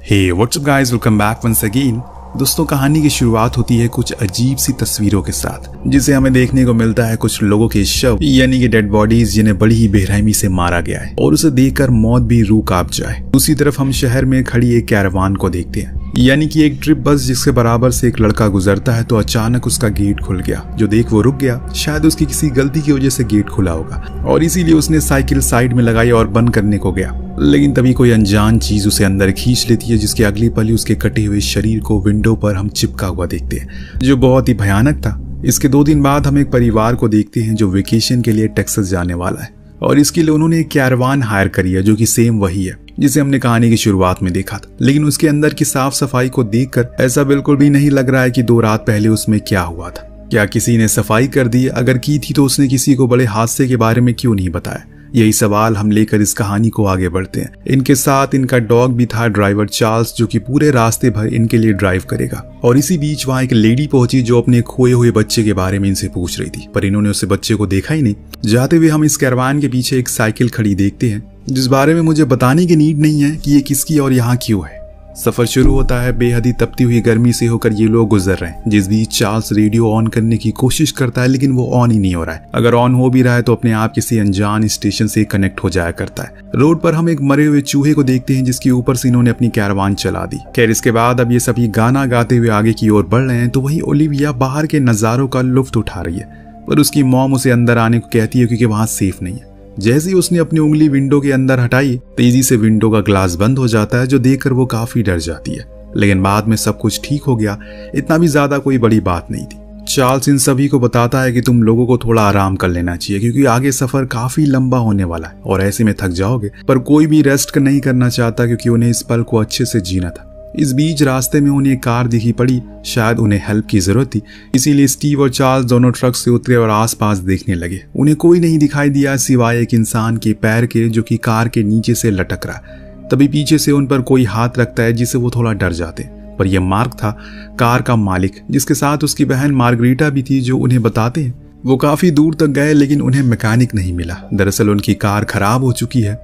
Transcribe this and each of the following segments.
हे what's up guys, welcome back once again. दोस्तों, कहानी की शुरुआत होती है कुछ अजीब सी तस्वीरों के साथ, जिसे हमें देखने को मिलता है कुछ लोगों के शव यानी कि डेड बॉडीज, जिन्हें बड़ी ही बेरहमी से मारा गया है और उसे देखकर मौत भी रूह कांप जाए। दूसरी तरफ हम शहर में खड़ी एक कैरावान को देखते हैं, यानी कि एक ट्रिप बस जिसके बराबर से एक लड़का गुजरता है तो अचानक उसका गेट खुल गया। जो देख वो रुक गया, शायद उसकी किसी गलती की वजह से गेट खुला होगा और इसीलिए उसने साइकिल साइड में लगाई और बंद करने को गया। लेकिन तभी कोई अनजान चीज उसे अंदर खींच लेती है, जिसकी अगली पल ही उसके कटे हुए शरीर को विंडो पर हम चिपका हुआ देखते हैं, जो बहुत ही भयानक था। इसके 2 दिन बाद हम एक परिवार को देखते हैं जो वेकेशन के लिए टेक्सास जाने वाला है और इसके लिए उन्होंने एक कैरावान हायर करी है, जो कि सेम वही है जिसे हमने कहानी की शुरुआत में देखा था। लेकिन उसके अंदर की साफ सफाई को देखकर ऐसा बिल्कुल भी नहीं लग रहा है कि 2 रात पहले उसमें क्या हुआ था। क्या किसी ने सफाई कर दी? अगर की थी तो उसने किसी को बड़े हादसे के बारे में क्यों नहीं बताया? यही सवाल हम लेकर इस कहानी को आगे बढ़ते हैं। इनके साथ इनका डॉग भी था, ड्राइवर चार्ल्स, जो कि पूरे रास्ते भर इनके लिए ड्राइव करेगा। और इसी बीच वहाँ एक लेडी पहुंची जो अपने खोए हुए बच्चे के बारे में इनसे पूछ रही थी, पर इन्होंने उस बच्चे को देखा ही नहीं। जाते हुए हम इस कैरावान के पीछे एक साइकिल खड़ी देखते हैं, जिस बारे में मुझे बताने की नीड नहीं है कि ये किसकी और यहाँ क्यों है। सफर शुरू होता है बेहद ही तपती हुई गर्मी से होकर ये लोग गुजर रहे हैं, जिस बीच चार्ल्स रेडियो ऑन करने की कोशिश करता है, लेकिन वो ऑन ही नहीं हो रहा है। अगर ऑन हो भी रहा है तो अपने आप किसी अनजान स्टेशन से कनेक्ट हो जाया करता है। रोड पर हम एक मरे हुए चूहे को देखते हैं, जिसके ऊपर से इन्होंने अपनी कैरावान चला दी। खैर, इसके बाद अब ये सभी गाना गाते हुए आगे की ओर बढ़ रहे हैं तो वहीं ओलिविया बाहर के नजारों का लुत्फ उठा रही है, पर उसकी मॉम उसे अंदर आने को कहती है क्योंकि वहां सेफ नहीं है। जैसे ही उसने अपनी उंगली विंडो के अंदर हटाई, तेजी से विंडो का ग्लास बंद हो जाता है, जो देखकर वो काफी डर जाती है। लेकिन बाद में सब कुछ ठीक हो गया, इतना भी ज्यादा कोई बड़ी बात नहीं थी। चार्ल्स इन सभी को बताता है कि तुम लोगों को थोड़ा आराम कर लेना चाहिए, क्योंकि आगे सफर काफी लंबा होने वाला है और ऐसे में थक जाओगे। पर कोई भी रेस्ट नहीं करना चाहता, क्योंकि उन्हें इस पल को अच्छे से जीना था। इस बीच रास्ते में उन्हें एक कार दिखी पड़ी, शायद उन्हें हेल्प की जरूरत थी, इसीलिए स्टीव और चार्ल्स दोनों ट्रक से उतरे और आसपास देखने लगे। उन्हें कोई नहीं दिखाई दिया सिवाय एक इंसान के पैर के, जो कि कार के नीचे से लटक रहा। तभी पीछे से उन पर कोई हाथ रखता है, जिससे वो थोड़ा डर जाते। पर यह मार्क था, कार का मालिक, जिसके साथ उसकी बहन मार्गरीटा भी थी, जो उन्हें बताते हैं वो काफी दूर तक गए लेकिन उन्हें मैकेनिक नहीं मिला। दरअसल उनकी कार खराब हो चुकी है।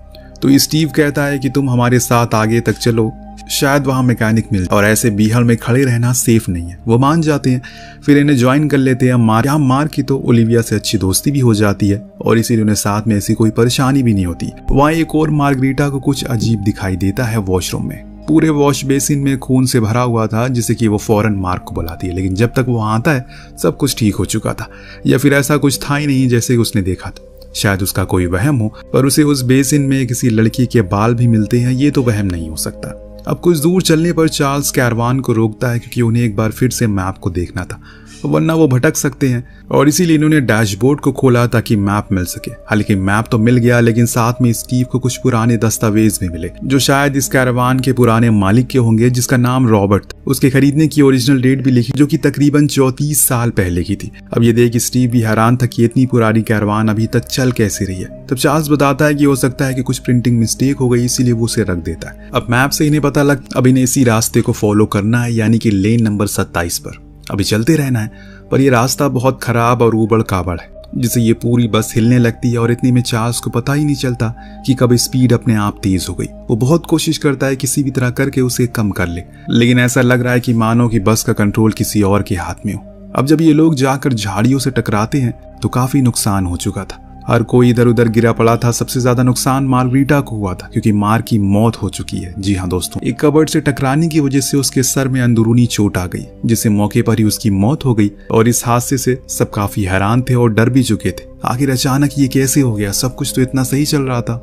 तो स्टीव कहता है कि तुम हमारे साथ आगे तक चलो, शायद वहां मैकेनिक मिल जाए, और ऐसे बीहड़ में खड़े रहना सेफ नहीं है। वो मान जाते हैं, फिर इन्हें ज्वाइन कर लेते हैं। मार्क की तो ओलिविया से अच्छी दोस्ती भी हो जाती है और इसीलिए उन्हें साथ में ऐसी कोई परेशानी भी नहीं होती। वहाँ एक और मार्गरीटा को कुछ अजीब दिखाई देता है वॉशरूम में। पूरे वॉश बेसिन में खून से भरा हुआ था, जिसे कि वो फौरन मार्क को बुलाती है। लेकिन जब तक वो आता है सब कुछ ठीक हो चुका था, या फिर ऐसा कुछ था ही नहीं जैसे उसने देखा था। शायद उसका कोई वहम हो, पर उसे उस बेसिन में किसी लड़की के बाल भी मिलते हैं, ये तो वहम नहीं हो सकता। अब कुछ दूर चलने पर चार्ल्स कैरावान को रोकता है, क्योंकि उन्हें एक बार फिर से मैप को देखना था, वरना वो भटक सकते हैं, और इसीलिए इन्होंने डैशबोर्ड को खोला ताकि मैप मिल सके। हालांकि मैप तो मिल गया, लेकिन साथ में स्टीव को कुछ पुराने दस्तावेज भी मिले, जो शायद इस कैरावान के पुराने मालिक के होंगे, जिसका नाम रॉबर्ट था। उसके खरीदने की ओरिजिनल डेट भी लिखी, जो कि तकरीबन 34 साल पहले की थी। अब ये देख स्टीव भी हैरान था कि इतनी पुरानी कैरावान अभी तक चल कैसे रही है। तब चार्ल्स बताता है कि हो सकता है कि कुछ प्रिंटिंग मिस्टेक हो गई, इसीलिए वो उसे रख देता है। अब मैप से इन्हें पता लग, अब इन्हें इसी रास्ते को फॉलो करना है, यानी कि लेन नंबर 27 पर अभी चलते रहना है। पर यह रास्ता बहुत खराब और ऊबड़ खाबड़ है, जिससे ये पूरी बस हिलने लगती है और इतने में चार्ल्स को पता ही नहीं चलता कि कब स्पीड अपने आप तेज हो गई। वो बहुत कोशिश करता है किसी भी तरह करके उसे कम कर ले, लेकिन ऐसा लग रहा है कि मानो कि बस का कंट्रोल किसी और के हाथ में हो। अब जब ये लोग जाकर झाड़ियों से टकराते हैं तो काफी नुकसान हो चुका था, हर कोई इधर उधर गिरा पड़ा था। सबसे ज्यादा नुकसान मार्गरीटा को हुआ था, क्योंकि मार्क की मौत हो चुकी है। जी हाँ दोस्तों, एक कबर्ड से टकराने की वजह से उसके सर में अंदरूनी चोट आ गई, जिससे मौके पर ही उसकी मौत हो गई। और इस हादसे से सब काफी हैरान थे और डर भी चुके थे। आखिर अचानक ये कैसे हो गया? सब कुछ तो इतना सही चल रहा था।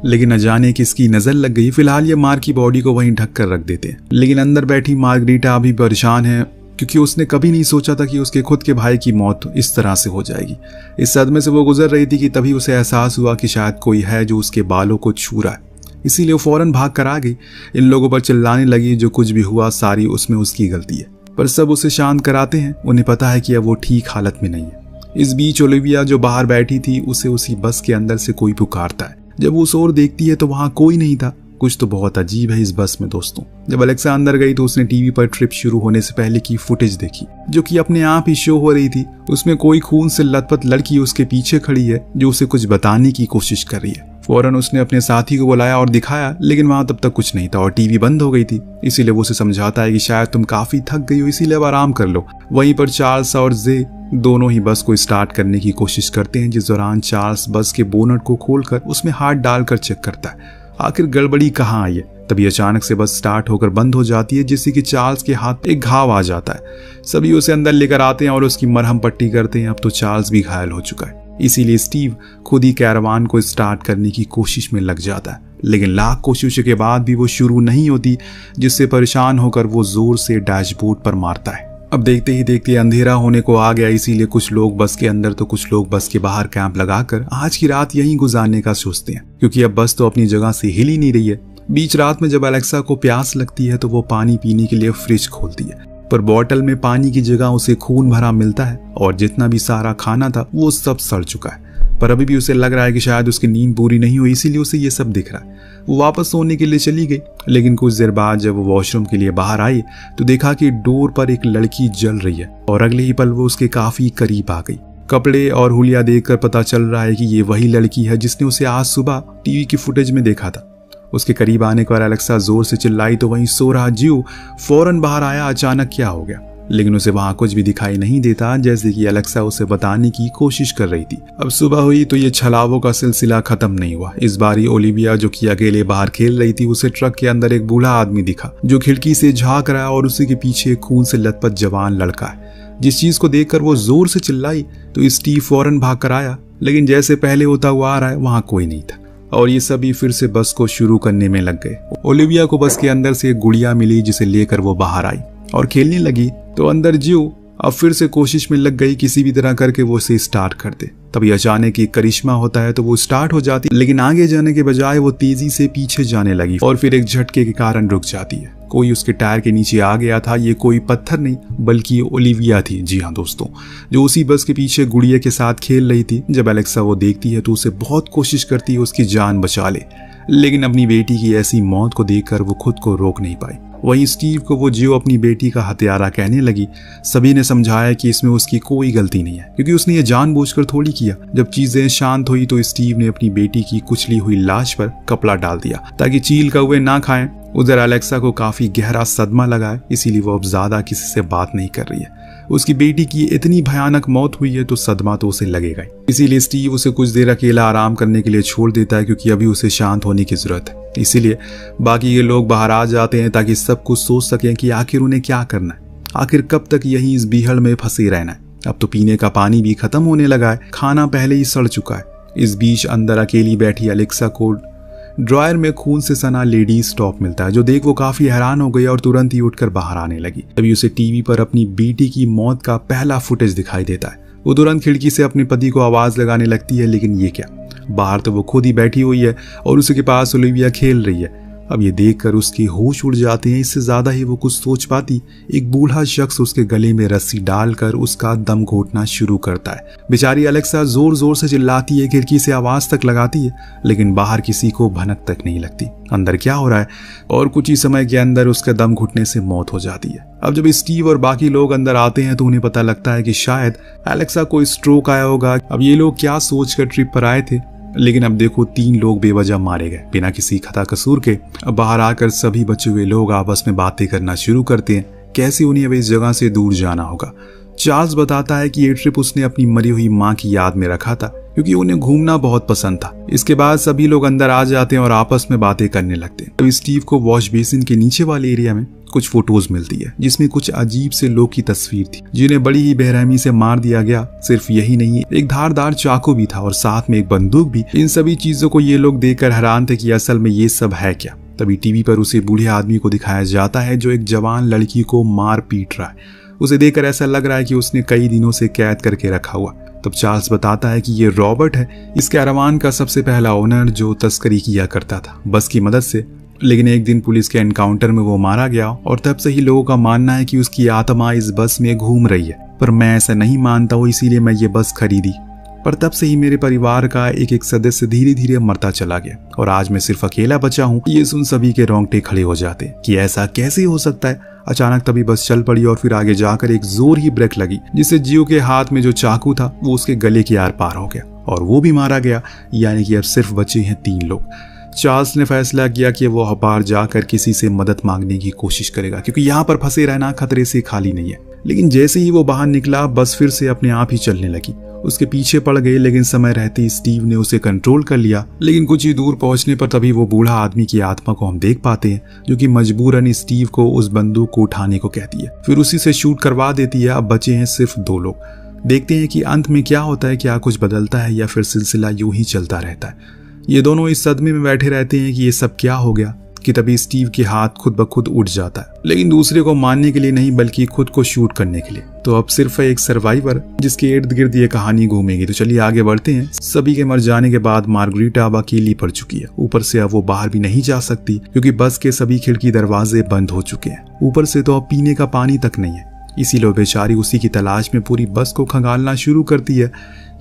लेकिन न जाने किसकी नजर लग गई। फिलहाल ये मार्क की बॉडी को वहीं ढक कर रख देते हैं, लेकिन अंदर बैठी मार्गरीटा अभी परेशान है, क्योंकि उसने कभी नहीं सोचा था कि उसके खुद के भाई की मौत इस तरह से हो जाएगी। इस सदमे से वो गुजर रही थी कि तभी उसे एहसास हुआ कि शायद कोई है जो उसके बालों को छू रहा है। इसीलिए वो फौरन भाग कर आ गई। इन लोगों पर चिल्लाने लगी, जो कुछ भी हुआ सारी उसमें उसकी गलती है। पर सब उसे शांत कराते हैं, उन्हें पता है कि अब वो ठीक हालत में नहीं है। इस बीच ओलिविया जो बाहर बैठी थी, उसे उसी बस के अंदर से कोई पुकारता है। जब वो उस ओर देखती है तो वहां कोई नहीं था। कुछ तो बहुत अजीब है इस बस में दोस्तों। जब अलेक्सा अंदर गई तो उसने टीवी पर ट्रिप शुरू होने से पहले की फुटेज देखी, जो कि अपने आप ही शो हो रही थी। उसमें कोई खून से लथपथ लड़की उसके पीछे खड़ी है, जो उसे कुछ बताने की कोशिश कर रही है। फौरन उसने अपने साथी को बुलाया और दिखाया, लेकिन वहां तब तक कुछ नहीं था और टीवी बंद हो गई थी। इसीलिए वो उसे समझाता है कि शायद तुम काफी थक गई हो, इसीलिए अब आराम कर लो। वहीं पर चार्ल्स और जे दोनों ही बस को स्टार्ट करने की कोशिश करते हैं, जिस दौरान चार्ल्स बस के बोनट को खोलकर उसमें हाथ डालकर चेक करता है आखिर गड़बड़ी कहाँ आई है। तभी अचानक से बस स्टार्ट होकर बंद हो जाती है, जिससे कि चार्ल्स के हाथ एक घाव आ जाता है। सभी उसे अंदर लेकर आते हैं और उसकी मरहम पट्टी करते हैं। अब तो चार्ल्स भी घायल हो चुका है, इसीलिए स्टीव खुद ही कैरावान को स्टार्ट करने की कोशिश में लग जाता है, लेकिन लाख कोशिशों के बाद भी वो शुरू नहीं होती, जिससे परेशान होकर वो जोर से डैशबोर्ड पर मारता है। अब देखते ही देखते अंधेरा होने को आ गया, इसीलिए कुछ लोग बस के अंदर तो कुछ लोग बस के बाहर कैंप लगाकर आज की रात यहीं गुजारने का सोचते हैं, क्योंकि अब बस तो अपनी जगह से हिल ही नहीं रही है। बीच रात में जब एलेक्सा को प्यास लगती है तो वो पानी पीने के लिए फ्रिज खोलती है, पर बोतल में पानी की जगह उसे खून भरा मिलता है और जितना भी सारा खाना था वो सब सड़ चुका है। पर अभी भी उसे लग रहा है कि शायद उसकी नींद पूरी नहीं हुई, इसीलिए उसे ये सब दिख रहा है। वो वापस सोने के लिए चली गई, लेकिन कुछ देर बाद जब वो वॉशरूम के लिए बाहर आई तो देखा कि डोर पर एक लड़की जल रही है और अगले ही पल वो उसके काफी करीब आ गई। कपड़े और हुलिया देखकर पता चल रहा है कि ये वही लड़की है जिसने उसे आज सुबह टीवी की फुटेज में देखा था। उसके करीब आने पर एलेक्सा जोर से चिल्लाई तो वहीं सो रहा जियो फौरन बाहर आया। अचानक क्या हो गया, लेकिन उसे वहां कुछ भी दिखाई नहीं देता, जैसे कि एलेक्सा उसे बताने की कोशिश कर रही थी। अब सुबह हुई तो ये छलावों का सिलसिला खत्म नहीं हुआ। इस बारी ओलिविया जो कि अकेले बाहर खेल रही थी, उसे ट्रक के अंदर एक बूढ़ा आदमी दिखा जो खिड़की से झांक रहा है और उसी के पीछे खून से लथपथ जवान लड़का है। जिस चीज को देखकर वो जोर से चिल्लाई तो स्टीव फौरन भाग कर आया, लेकिन जैसे पहले होता हुआ आ रहा है वहां कोई नहीं था और ये सभी फिर से बस को शुरू करने में लग गए। ओलिविया को बस के अंदर से एक गुड़िया मिली, जिसे लेकर वो बाहर आई और खेलने लगी तो अंदर जियो अब फिर से कोशिश में लग गई किसी भी तरह करके वो उसे स्टार्ट कर दे। तभी अचानक एक करिश्मा होता है तो वो स्टार्ट हो जाती, लेकिन आगे जाने के बजाय वो तेजी से पीछे जाने लगी और फिर एक झटके के कारण रुक जाती है। कोई उसके टायर के नीचे आ गया था। ये कोई पत्थर नहीं बल्कि ओलिविया थी। जी हाँ दोस्तों, जो उसी बस के पीछे गुड़िया के साथ खेल रही थी। जब एलेक्सा वो देखती है तो उसे बहुत कोशिश करती है उसकी जान बचा ले, लेकिन अपनी बेटी की ऐसी मौत को देखकर वो खुद को रोक नहीं पाई। वहीं स्टीव को वो जियो अपनी बेटी का हत्यारा कहने लगी। सभी ने समझाया कि इसमें उसकी कोई गलती नहीं है, क्योंकि उसने ये जानबूझकर थोड़ी किया। जब चीजें शांत हुई तो स्टीव ने अपनी बेटी की कुचली हुई लाश पर कपड़ा डाल दिया ताकि चील कौवे ना खाएं। उधर एलेक्सा को काफी गहरा सदमा लगा है, इसीलिए वो अब ज्यादा किसी से बात नहीं कर रही है। उसकी बेटी की इतनी भयानक मौत हुई है तो सदमा तो उसे लगेगा ही। इसीलिए स्टीव उसे कुछ देर अकेला आराम करने के लिए छोड़ देता है, क्योंकि अभी उसे शांत होने की जरूरत है। इसीलिए बाकी के लोग बाहर आ जाते हैं ताकि सब कुछ सोच सकें कि आखिर उन्हें क्या करना है, आखिर कब तक यहीं इस बीहड़ में फंसे रहना है। अब तो पीने का पानी भी खत्म होने लगा है, खाना पहले ही सड़ चुका है। इस बीच अंदर अकेली बैठी एलेक्सा को ड्रायर में खून से सना लेडीज टॉप मिलता है, जो देख वो काफी हैरान हो गई और तुरंत ही उठकर बाहर आने लगी। तभी उसे टीवी पर अपनी बेटी की मौत का पहला फुटेज दिखाई देता है। वो तुरंत खिड़की से अपने पति को आवाज लगाने लगती है, लेकिन ये क्या, बाहर तो वो खुद ही बैठी हुई है और उसी के पास ओलिविया खेल रही है। अब ये देखकर उसके होश उड़ जाते हैं। इससे ज्यादा ही वो कुछ सोच पाती, एक बूढ़ा शख्स उसके गले में रस्सी डालकर उसका दम घोटना शुरू करता है। बेचारी एलेक्सा जोर जोर से चिल्लाती है, खिड़की से आवाज तक लगाती है, लेकिन बाहर किसी को भनक तक नहीं लगती अंदर क्या हो रहा है। और कुछ ही समय के अंदर उसका दम घुटने से मौत हो जाती है। अब जब स्टीव और बाकी लोग अंदर आते हैं तो उन्हें पता लगता है कि शायद एलेक्सा को स्ट्रोक आया होगा। अब ये लोग क्या सोचकर ट्रिप पर आए थे, लेकिन अब देखो 3 लोग बेवजह मारे गए बिना किसी खता कसूर के। अब बाहर आकर सभी बचे हुए लोग आपस में बातें करना शुरू करते हैं, कैसे उन्हें अब इस जगह से दूर जाना होगा। चार्ल्स बताता है कि ये ट्रिप उसने अपनी मरी हुई माँ की याद में रखा था, क्योंकि उन्हें घूमना बहुत पसंद था। इसके बाद सभी लोग अंदर आ जाते हैं और आपस में बातें करने लगते हैं। तो स्टीव को वॉश बेसिन के नीचे वाले एरिया में कुछ फोटोज मिलती है, जिसमें कुछ अजीब से लोग की तस्वीर थी, जिन्हें बड़ी ही बेरहमी से मार दिया गया। सिर्फ यही नहीं, एक धारदार चाकू भी था और साथ में एक बंदूक भी। इन सभी चीजों को ये लोग देखकर हैरान थे कि असल में ये सब है क्या। तभी टीवी पर उसे बूढ़े आदमी को दिखाया जाता है जो एक जवान लड़की को मार पीट रहा है। उसे देखकर ऐसा लग रहा है कि उसने कई दिनों से कैद करके रखा हुआ। तब चार्ल्स बताता है कि ये रॉबर्ट है, इस कैरावान का सबसे पहला ओनर जो तस्करी किया करता था बस की मदद से। लेकिन एक दिन पुलिस के एनकाउंटर में वो मारा गया और तब से ही लोगों का मानना है कि उसकी आत्मा इस बस में घूम रही है। पर मैं ऐसा नहीं मानता हूँ, इसीलिए मैं ये बस खरीदी। पर तब से ही मेरे परिवार का एक एक सदस्य धीरे धीरे मरता चला गया और आज मैं सिर्फ अकेला बचा हूँ। ये सुन सभी के रोंगटे खड़े हो जाते कि ऐसा कैसे हो सकता है। अचानक तभी बस चल पड़ी और फिर आगे जाकर एक जोर ही ब्रेक लगी, जिससे जियो के हाथ में जो चाकू था वो उसके गले के आर पार हो गया और वो भी मारा गया, यानी कि अब सिर्फ बचे हैं 3 लोग। चार्ल्स ने फैसला किया कि वो बाहर जाकर किसी से मदद मांगने की कोशिश करेगा, क्योंकि यहाँ पर फंसे रहना खतरे से खाली नहीं है। लेकिन जैसे ही वो बाहर निकला, बस फिर से अपने आप ही चलने लगी। उसके पीछे पड़ गए, लेकिन समय रहते ही स्टीव ने उसे कंट्रोल कर लिया। लेकिन कुछ ही दूर पहुंचने पर तभी वो बूढ़ा आदमी की आत्मा को हम देख पाते हैं, जो कि मजबूरन स्टीव को उस बंदूक को उठाने को कहती है, फिर उसी से शूट करवा देती है। अब बचे हैं सिर्फ 2 लोग। देखते हैं कि अंत में क्या होता है, क्या कुछ बदलता है या फिर सिलसिला यूं ही चलता रहता है। ये दोनों इस सदमे में बैठे रहते हैं कि ये सब क्या हो गया, कि तभी स्टीव के हाथ खुद ब खुद उठ जाता है, लेकिन दूसरे को मारने के लिए नहीं, बल्कि खुद को शूट करने के लिए। तो अब सिर्फ एक सर्वाइवर जिसके इर्द गिर्द ये कहानी घूमेगी। तो चलिए आगे बढ़ते हैं। सभी के मर जाने के बाद मार्गरीटा अब अकेली पड़ चुकी है। ऊपर से अब वो बाहर भी नहीं जा सकती, क्योंकि बस के सभी खिड़की दरवाजे बंद हो चुके हैं। ऊपर से तो अब पीने का पानी तक नहीं है। इसीलिए बेचारी उसी की तलाश में पूरी बस को खंगालना शुरू करती है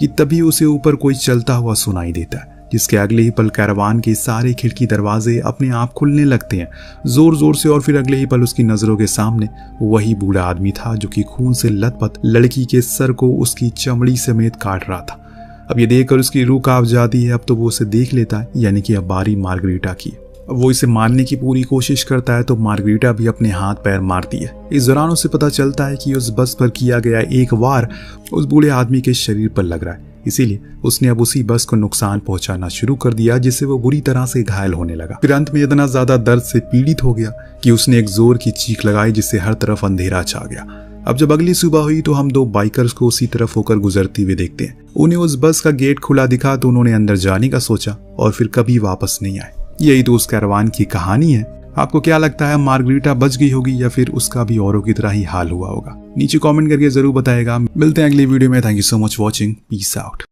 कि तभी उसे ऊपर कोई चलता हुआ सुनाई देता है, जिसके अगले ही पल कैरवान के सारे खिड़की दरवाजे अपने आप खुलने लगते हैं जोर जोर से। और फिर अगले ही पल उसकी नजरों के सामने वही बूढ़ा आदमी था, जो कि खून से लथपथ लड़की के सर को उसकी चमड़ी समेत काट रहा था। अब ये देखकर उसकी रूह कांप जाती है। अब तो वो उसे देख लेता है, यानी कि अब बारी मार्गरीटा की। अब वो इसे मारने की पूरी कोशिश करता है, तो मार्गरीटा भी अपने हाथ पैर मारती है। इस दौरान उसे पता चलता है कि उस बस पर किया गया एक वार उस बूढ़े आदमी के शरीर पर लग रहा है, इसीलिए उसने अब उसी बस को नुकसान पहुंचाना शुरू कर दिया, जिससे वो बुरी तरह से घायल होने लगा। फिर अंत में इतना ज्यादा दर्द से पीड़ित हो गया कि उसने एक जोर की चीख लगाई, जिससे हर तरफ अंधेरा छा गया। अब जब अगली सुबह हुई तो हम 2 बाइकर्स को उसी तरफ होकर गुजरते हुए देखते हैं। उन्हें उस बस का गेट खुला दिखा, तो उन्होंने अंदर जाने का सोचा और फिर कभी वापस नहीं आए। यही तो उस कैरवान की कहानी है। आपको क्या लगता है, मार्गरीटा बच गई होगी या फिर उसका भी औरों की तरह ही हाल हुआ होगा? नीचे कमेंट करके जरूर बताएगा। मिलते हैं अगली वीडियो में। Thank you so much watching. Peace out.